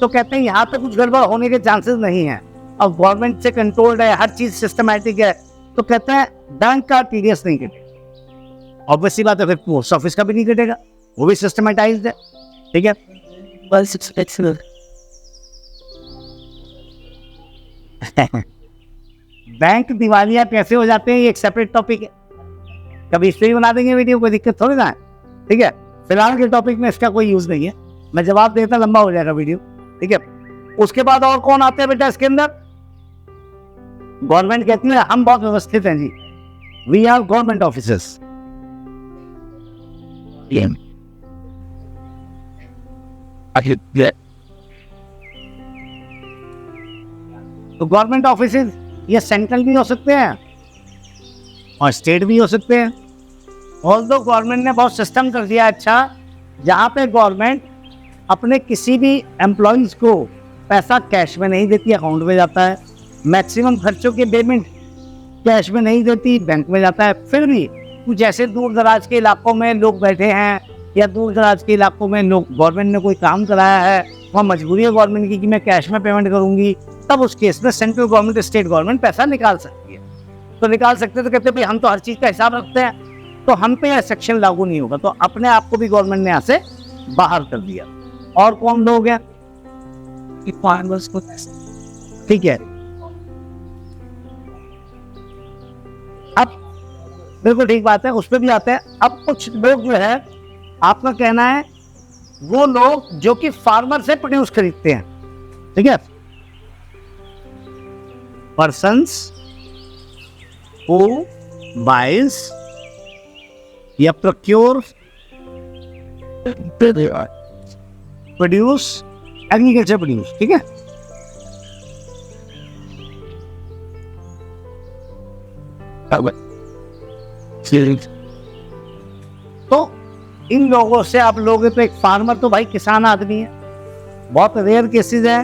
तो कहते हैं यहाँ पे कुछ गड़बड़ होने के चांसेस नहीं है, और गवर्नमेंट से कंट्रोल्ड है, हर चीज सिस्टमैटिक है। तो कहते हैं बैंक का टीडीएस नहीं कटेगा। ऑब्वियसली बात है, फिर पोस्ट ऑफिस का भी नहीं कटेगा, वो भी सिस्टमेटाइज्ड है, ठीक है। बस बैंक दिवालिया कैसे हो जाते हैं ये एक सेपरेट टॉपिक है, कभी इस पे भी बना देंगे वीडियो, कोई दिक्कत थोड़ी ना है, ठीक है। फिलहाल के टॉपिक में इसका कोई यूज नहीं है, मैं जवाब देता लंबा हो जाएगा वीडियो, ठीक है। उसके बाद और कौन आते हैं बेटा इसके अंदर? गवर्नमेंट कहती है हम बहुत व्यवस्थित हैं जी, वी आर गवर्नमेंट ऑफिसर्स। तो गवर्नमेंट ऑफिसेज ये सेंट्रल भी हो सकते हैं और स्टेट भी हो सकते हैं। ऑल्दो गवर्नमेंट ने बहुत सिस्टम कर दिया अच्छा, जहाँ पे गवर्नमेंट अपने किसी भी एम्प्लॉइज को पैसा कैश में नहीं देती, अकाउंट में जाता है। मैक्सिमम खर्चों के पेमेंट कैश में नहीं देती, बैंक में जाता है। फिर भी कुछ ऐसे दूर दराज के इलाकों में लोग बैठे हैं या दूर दराज के इलाकों में लोग गवर्नमेंट ने कोई काम कराया है, वहाँ मजबूरी है गवर्नमेंट की कि मैं कैश में पेमेंट करूँगी, तब उस केस में सेंट्रल गवर्नमेंट स्टेट गवर्नमेंट पैसा निकाल सकती है। तो निकाल सकते हैं तो कहते हैं भाई हम तो हर चीज़ का हिसाब रखते हैं, तो हम पे यह सेक्शन लागू नहीं होगा। तो अपने आप को भी गवर्नमेंट ने यहाँ से बाहर कर दिया। और कौन लोग हैं? ठीक है। अब बिल्कुल ठीक बात है, उस पर भी आते हैं। अब कुछ लोग जो है, आपका कहना है वो लोग जो कि फार्मर से प्रोड्यूस खरीदते हैं, ठीक है। persons who buys या procure, produce, agriculture produce, ठीक है। तो इन लोगों से आप लोगे तो एक फार्मर तो भाई किसान आदमी है, बहुत रेयर केसेस है।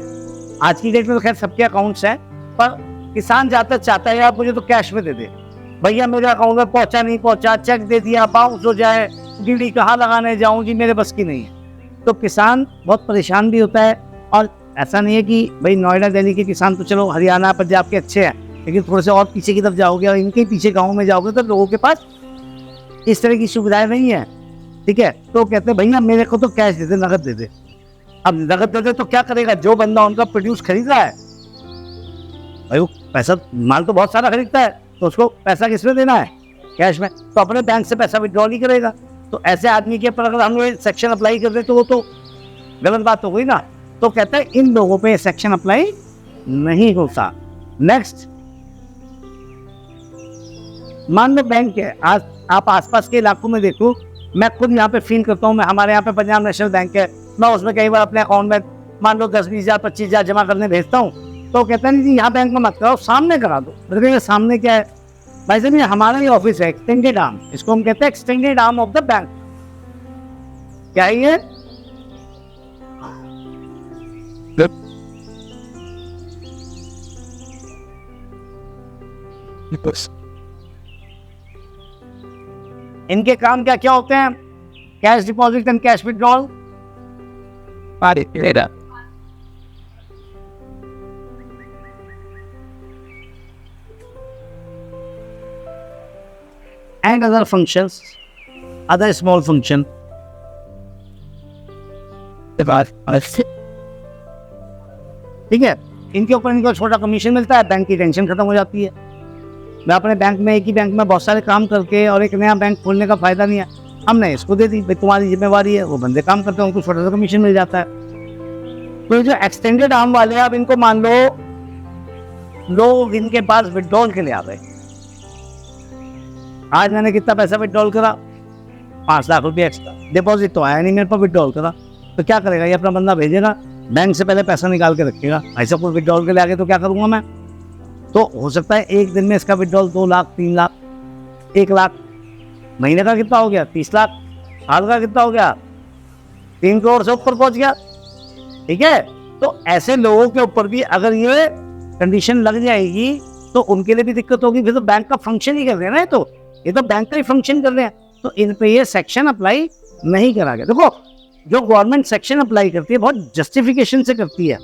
आज की डेट में तो खैर सबके अकाउंट्स हैं, पर किसान जाता चाहता है यार मुझे तो कैश में दे दे, भैया मेरे अकाउंट में पहुंचा नहीं पहुंचा, चेक दे दिया बाउंस हो जाए, डीडी कहाँ लगाने जाऊं जी, मेरे बस की नहीं है। तो किसान बहुत परेशान भी होता है। और ऐसा नहीं है कि भाई नोएडा दिल्ली के किसान तो चलो हरियाणा पंजाब के अच्छे हैं, लेकिन थोड़े से और पीछे की तरफ जाओगे और इनके पीछे गाँव में जाओगे तो लोगों के पास इस तरह की सुविधाएं नहीं है, ठीक है। तो कहते हैं भैया मेरे को तो कैश दे दे, नगद दे दे। अब नगद दे दे तो क्या करेगा, जो बंदा उनका प्रोड्यूस खरीद रहा है भाई वो पैसा माल तो बहुत सारा खरीदता है, तो उसको पैसा किसमें देना है, कैश में, तो अपने बैंक से पैसा विड्रॉल ही करेगा। तो ऐसे आदमी के ऊपर अगर हम लोग सेक्शन अप्लाई कर दे तो वो तो गलत बात हो गई ना। तो कहता है इन लोगों पे सेक्शन अप्लाई नहीं होता। नेक्स्ट, मान लो बैंक है, आज आप आसपास के इलाकों में देखो, मैं खुद यहाँ पे फील करता हूँ, मैं हमारे यहाँ पे पंजाब नेशनल बैंक है, मैं उसमें कई बार अपने अकाउंट में मान लो 10-20 हज़ार 25 हज़ार जमा करने भेजता हूँ, तो कहता नहीं जी यहाँ बैंक में मत कराओ, सामने करा दो। मतलब सामने क्या है भाई साहब, ये हमारा ही ऑफिस है, एक्सटेंडेड आर्म, इसको हम कहते हैं extended arm of the bank. क्या है ये, इनके काम क्या क्या होते हैं, cash deposit and cash withdrawal, and other functions, other small function। ठीक है, इनके ऊपर इनको छोटा कमीशन मिलता है, बैंक की टेंशन खत्म हो जाती है। मैं अपने बैंक में, एक ही बैंक में बहुत सारे काम करके और एक नया बैंक खोलने का फायदा नहीं है, हमने इसको दे दी, भाई तुम्हारी जिम्मेवारी है, वो बंदे काम करते हैं, उनको छोटा सा कमीशन मिल जाता है। तो जो एक्सटेंडेड आर्म वाले हैं, अब इनको मान लो लोग इनके पास विड्रॉल के लिए आ गए, आज मैंने कितना पैसा विड्रॉल करा, 5 लाख रुपये एक्स्ट्रा, डिपॉजिट तो आया नहीं मेरे पास, विड्रॉल करा, तो क्या करेगा ये, अपना बंदा भेजेगा बैंक से, पहले पैसा निकाल के रखेगा, ऐसा कुछ विड्रॉल के लिए आगे तो क्या करूँगा मैं। तो हो सकता है एक दिन में इसका विड्रॉल 2 लाख 3 लाख 1 लाख, महीने का कितना हो गया 30 लाख, साल का कितना हो गया 3 करोड़ से ऊपर पहुंच गया, ठीक है। तो ऐसे लोगों के ऊपर भी अगर ये कंडीशन लग जाएगी तो उनके लिए भी दिक्कत होगी, फिर तो बैंक का फंक्शन ही कर रहे हैं ना, ये तो बैंक का ही फंक्शन कर रहे हैं, तो इन पे ये सेक्शन अप्लाई नहीं करा गया। देखो जो गवर्नमेंट सेक्शन अप्लाई करती है बहुत जस्टिफिकेशन से करती है।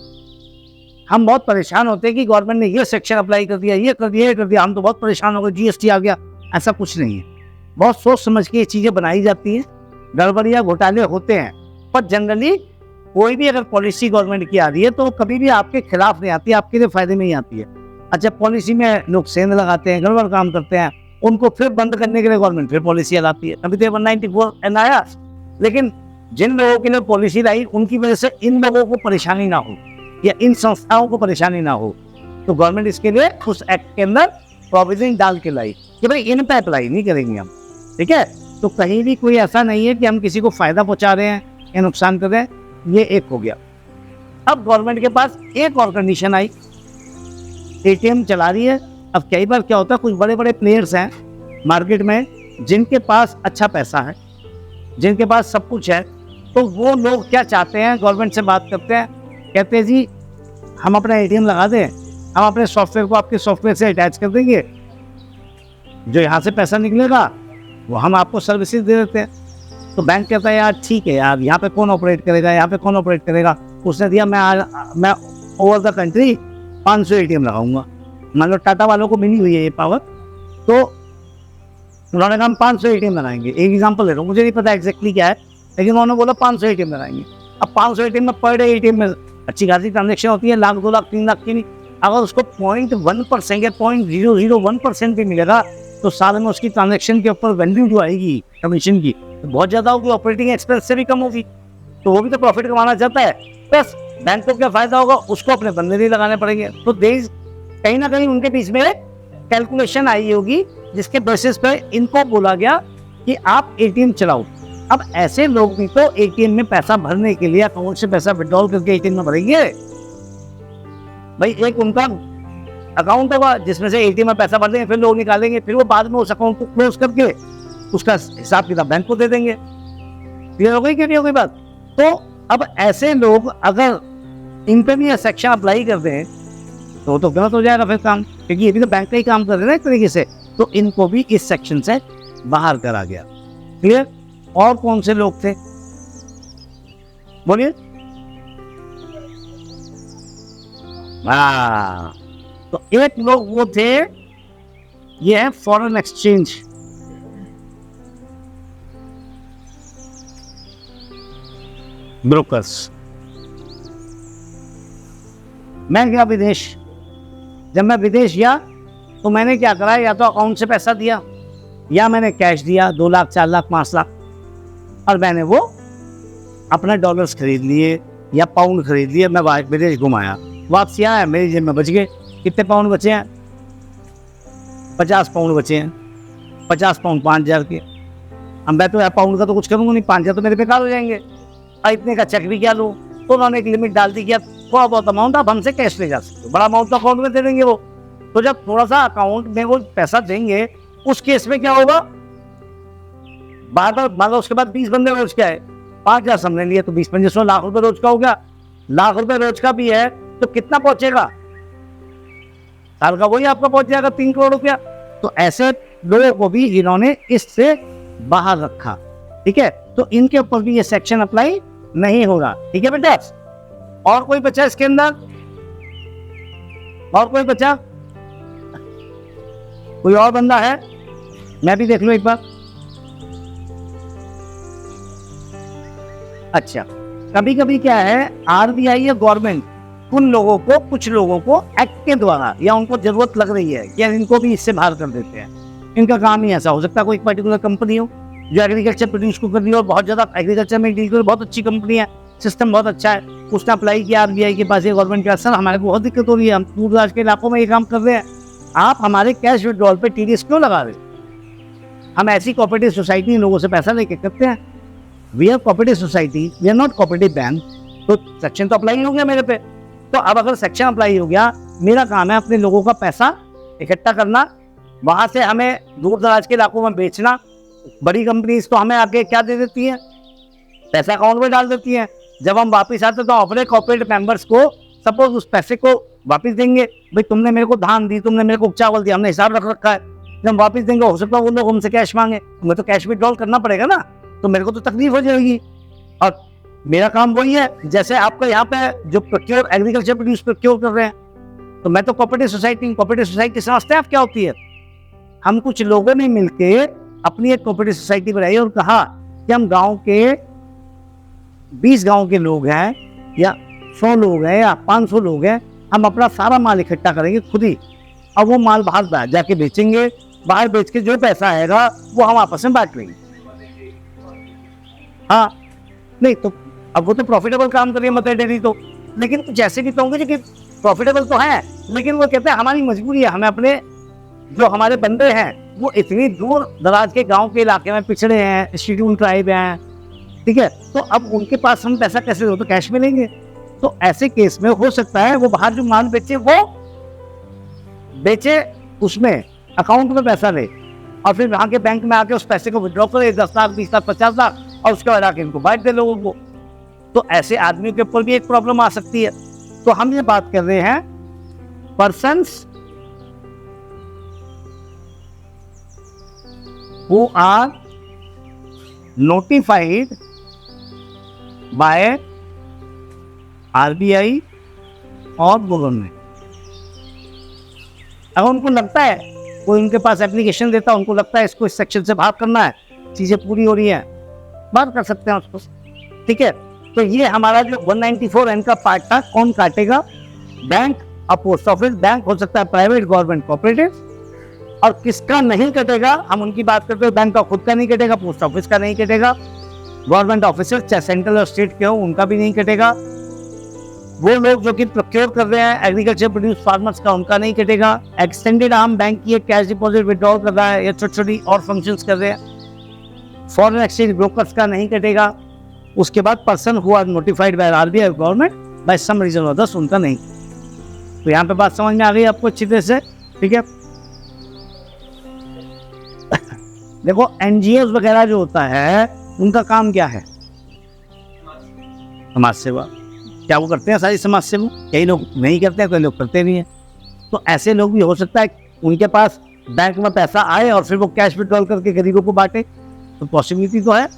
हम बहुत परेशान होते हैं कि गवर्नमेंट ने ये सेक्शन अप्लाई कर दिया, ये कर दिया, ये कर दिया, हम तो बहुत परेशान हो गए, जीएसटी आ गया। ऐसा कुछ नहीं है, बहुत सोच समझ के ये चीज़ें बनाई जाती हैं, गड़बड़ियाँ घोटाले होते हैं, पर जनरली कोई भी अगर पॉलिसी गवर्नमेंट की आ रही है तो कभी भी आपके खिलाफ नहीं आती, आपके लिए फायदे में ही आती है। अच्छा, पॉलिसी में लोग सेंध लगाते हैं, गड़बड़ काम करते हैं, उनको फिर बंद करने के लिए गवर्नमेंट फिर पॉलिसी लाती है। अभी तो 194 एन आया, लेकिन जिन लोगों के लिए पॉलिसी लाई उनकी वजह से इन लोगों को परेशानी ना हो या इन संस्थाओं को परेशानी ना हो, तो गवर्नमेंट इसके लिए उस एक्ट के अंदर प्रोविजन डाल के लाई कि भाई इन पे अप्लाई नहीं करेंगे हम, ठीक है। तो कहीं भी कोई ऐसा नहीं है कि हम किसी को फायदा पहुंचा रहे हैं या नुकसान कर रहे हैं, ये एक हो गया। अब गवर्नमेंट के पास एक और कंडीशन आई, एटीएम चला रही है। अब कई बार क्या होता है, कुछ बड़े बड़े प्लेयर्स हैं मार्केट में जिनके पास अच्छा पैसा है, जिनके पास सब कुछ है, तो वो लोग क्या चाहते हैं, गवर्नमेंट से बात करते हैं, कहते हैं जी हम अपना एटीएम लगा दें, हम अपने सॉफ्टवेयर को आपके सॉफ्टवेयर से अटैच कर देंगे, जो यहाँ से पैसा निकलेगा वो हम आपको सर्विसेज दे देते हैं। तो बैंक कहता है यार ठीक है यार, यहाँ पे कौन ऑपरेट करेगा, यहाँ पे कौन ऑपरेट करेगा। उसने दिया मैं ओवर द कंट्री 500 एटीएम लगाऊंगा। मान लो टाटा वालों को मिली हुई है ये पावर, तो उन्होंने कहा हम 500 एटीएम लगाएंगे। एक एग्जांपल दे रहा हूँ, मुझे नहीं पता एग्जैक्टली क्या है, लेकिन उन्होंने बोला 500 एटीएम लगाएंगे। अब 500 एटीएम में पर डे एटीएम में अच्छी खासी ट्रांजेक्शन होती है, 1 लाख 2 लाख 3 लाख की नहीं। अगर उसको 0.1% या 0.001% भी मिलेगा तो साल में उसकी ट्रांजेक्शन के ऊपर वैल्यू जो आएगी कमीशन की तो बहुत ज़्यादा होगी, ऑपरेटिंग एक्सपेंस से भी कम होगी। तो वो भी तो प्रॉफिट कमाना चाहता है, बस बैंक को क्या फ़ायदा होगा, उसको अपने बंदे नहीं लगाने पड़ेंगे। तो देयर इज कहीं ना कहीं उनके बीच में कैलकुलेशन आई होगी जिसके बेसिस पे इनको बोला गया कि आप एटीएम चलाओ। अब ऐसे लोग भी तो एटीएम में पैसा भरने के लिए अकाउंट से पैसा विड्रॉल करके एटीएम में भरेंगे। भाई एक उनका अकाउंट होगा जिसमें से एटीएम में पैसा भर देंगे, फिर लोग निकालेंगे, फिर वो बाद में उस अकाउंट को क्लोज करके उसका हिसाब किताब बैंक को दे देंगे। क्लियर हो गई कि नहीं हो गई बात? तो अब ऐसे लोग अगर इन पे भी सेक्शन अप्लाई कर दें तो गलत हो जाएगा फिर काम, क्योंकि ये भी तो बैंक का ही काम कर रहे हैं ना एक तरीके से। तो इनको भी इस सेक्शन से बाहर करा गया। क्लियर? और कौन से लोग थे बोलिए? तो एक लोग वो थे, ये है फॉरेन एक्सचेंज। ब्रोकर्स। मैं गया विदेश, जब मैं विदेश गया तो मैंने क्या करा, या तो अकाउंट से पैसा दिया या मैंने कैश दिया 2 लाख 4 लाख 5 लाख, और मैंने वो अपना डॉलर्स खरीद लिए या पाउंड खरीद लिए। मैं विदेश घुमाया, वापसी आया, मेरी जेब में बच गए। कितने पाउंड बचे हैं? 50 पाउंड बचे हैं। 50 पाउंड 5,000 के। अब मैं तो यार पाउंड का तो कुछ करूँगा नहीं, 5,000 तो मेरे बेकार हो जाएंगे, और इतने का चेक भी क्या लूँ? तो उन्होंने एक लिमिट डाल दी कि थोड़ा बहुत अमाउंट आप हमसे कैश ले जा सकते हो, बड़ा अमाउंट तो अकाउंट में दे देंगे वो। तो जब थोड़ा सा अकाउंट में वो पैसा देंगे, उस केस में क्या होगा, बार बार मान लो उसके बाद 20 बंदे रोज के आए, 5,000 हमने लिए तो 20-25 लाख रुपए रोज का हो गया। लाख रुपए रोज का भी है तो कितना पहुंचेगा? साल का वही आपका पहुंच जाएगा 3 करोड़ रुपया। तो ऐसे लोगों को भी इन्होंने इससे बाहर रखा। ठीक है, तो इनके ऊपर भी ये सेक्शन अप्लाई नहीं होगा। ठीक है बेटा? और कोई बचा इसके अंदर? और कोई बचा? कोई और बंदा है? मैं भी देख लूं एक बार। अच्छा, कभी कभी क्या है, आरबीआई या गवर्नमेंट उन लोगों को, कुछ लोगों को एक्ट के द्वारा या उनको जरूरत लग रही है कि इनको भी इससे बाहर कर देते हैं। इनका काम ही ऐसा हो सकता है। कोई पर्टिकुलर कंपनी हो जो एग्रीकल्चर प्रोड्यूस को कर रही हो, बहुत ज्यादा एग्रीकल्चर में डील कर, बहुत अच्छी कंपनी है, सिस्टम बहुत अच्छा है, उसने अप्लाई किया आरबीआई के पास, गवर्नमेंट के पास, सर हमारे को बहुत दिक्कत हो रही है, हम दूर दराज के इलाकों में ये काम कर रहे हैं, आप हमारे कैश विड्रॉल पे टीडीएस क्यों लगा रहे? हम ऐसी कोऑपरेटिव सोसाइटी लोगों से पैसा लेके करते हैं। We are cooperative society, we are not cooperative bank. तो सेक्शन तो अप्लाई हो गया मेरे पे। तो अब अगर सेक्शन अप्लाई हो गया, मेरा काम है अपने लोगों का पैसा इकट्ठा करना, वहां से हमें दूर दराज के इलाकों में बेचना। बड़ी कंपनीज तो हमें आगे क्या दे देती है, पैसा अकाउंट में डाल देती है। जब हम वापस आते तो अपने कॉर्पोरेट मेंबर्स को सपोज उस पैसे को वापस देंगे। भाई तुमने मेरे को धान दी, तुमने मेरे को चावल दिया, हमने हिसाब रख रखा है, जब वापस देंगे हो सकता है वो लोग हमसे कैश मांगे, तुम्हें तो कैश विड्रॉल करना पड़ेगा ना, तो मेरे को तो तकलीफ हो जाएगी। और मेरा काम वही है, जैसे आपका यहाँ पे जो प्रोक्योर एग्रीकल्चर प्रोड्यूस प्रोक्योर कर रहे हैं, तो मैं तो कोऑपरेटिव सोसाइटी समझते हैं आप क्या होती है? हम कुछ लोगों ने मिलके अपनी एक कोऑपरेटिव सोसाइटी बनाई और कहा कि हम गांव के 20 गांव के लोग हैं या 100 लोग हैं या 500 लोग हैं, हम अपना सारा माल इकट्ठा करेंगे खुद ही, और वो माल बाहर जाके बेचेंगे। बाहर बेच के जो पैसा आएगा वो हम आपस में बांट लेंगे। हाँ, नहीं तो अब वो तो प्रॉफिटेबल काम कर रही है मदर डेयरी तो, लेकिन कुछ ऐसे भी तो होंगे जो कि प्रॉफिटेबल तो है, लेकिन वो कहते हैं हमारी मजबूरी है, हमें अपने जो हमारे बंदे हैं वो इतनी दूर दराज के गांव के इलाके में पिछड़े हैं, शेड्यूल ट्राइब हैं, ठीक है, तो अब उनके पास हम पैसा कैसे दो, तो कैश में लेंगे। तो ऐसे केस में हो सकता है वो बाहर जो माल बेचे वो बेचे, उसमें अकाउंट में पैसा ले और फिर वहाँ के बैंक में आके उस पैसे को विड्रॉ करे, 10 लाख 20 लाख 50 लाख, और उसके बाद आके इनको बांट दे लोगों को। तो ऐसे आदमी के ऊपर भी एक प्रॉब्लम आ सकती है। तो हम ये बात कर रहे हैं persons who are notified by RBI और गवर्नमेंट। अगर उनको लगता है, कोई उनके पास एप्लीकेशन देता है, उनको लगता है इसको इस सेक्शन से बाहर करना है, चीजें पूरी हो रही हैं, बाहर कर सकते हैं उसको। ठीक है, तो ये हमारा जो 194N का पार्ट था, कौन काटेगा? बैंक और पोस्ट ऑफिस। बैंक हो सकता है प्राइवेट, गवर्नमेंट, कोऑपरेटिव। और किसका नहीं कटेगा, हम उनकी बात करते हैं, बैंक का खुद का नहीं कटेगा, पोस्ट ऑफिस का नहीं कटेगा, गवर्नमेंट ऑफिसर चाहे सेंट्रल और स्टेट के हो उनका भी नहीं कटेगा, वो लोग जो कि प्रोक्योर कर रहे हैं एग्रीकल्चर प्रोड्यूस फार्मर्स का, उनका नहीं कटेगा। एक्सटेंडेड आर्म बैंक की कैश डिपॉजिट विड्रॉल कर रहा है या छोटी छोटी और फंक्शंस कर रहे हैं, फॉरेन एक्सचेंज ब्रोकर्स का नहीं कटेगा। उसके बाद person who are notified by RBI government by some reason others, उनका नहीं। तो यहाँ पे बात समझ में आ गई आपको अच्छी तरह से, ठीक है। देखो एनजीओ वगैरह जो होता है उनका काम क्या है? समाज सेवा। क्या वो करते हैं सारी समाज सेवा? कई लोग नहीं करते हैं, कई लोग करते नहीं हैं। तो ऐसे लोग भी हो सकता है उनके पास बैंक में पैसा आए और फिर वो कैश विड्रॉल करके गरीबों को बांटे, तो पॉसिबिलिटी तो है।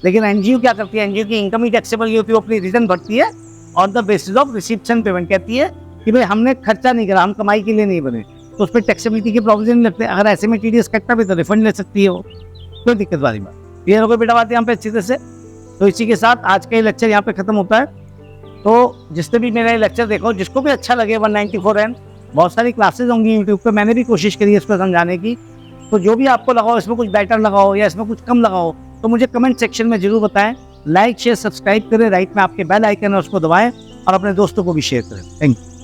लेकिन एनजीओ क्या करती है? एनजीओ की इनकम ही टैक्सेबल नहीं होती, वो अपनी रिटर्न भरती है on the basis of reception payment. कहती है कि भाई हमने खर्चा नहीं करा, हम कमाई के लिए नहीं बने, तो उस पर टैक्सेबिलिटी के प्रोविजन नहीं लगते। अगर ऐसे में टीडीएस कटता भी तो रिफंड ले सकती है वो, कोई दिक्कत वाली बात। क्लियर हो गई बेटा बात यहाँ पे अच्छी तरह से? तो इसी के साथ आज का ये लेक्चर यहाँ पे खत्म होता है। तो जिसने भी मेरा ये लेक्चर देखो, जिसको भी अच्छा लगे 194N, बहुत सारी क्लासेज होंगी यूट्यूब पे, मैंने भी कोशिश करी है इसको समझाने की। तो जो भी आपको लगाओ, इसमें कुछ बेटर लगाओ या इसमें कुछ कम लगाओ, तो मुझे कमेंट सेक्शन में जरूर बताएं। लाइक शेयर सब्सक्राइब करें, राइट में आपके बेल आइकन है उसको दबाएं और अपने दोस्तों को भी शेयर करें। Thank you.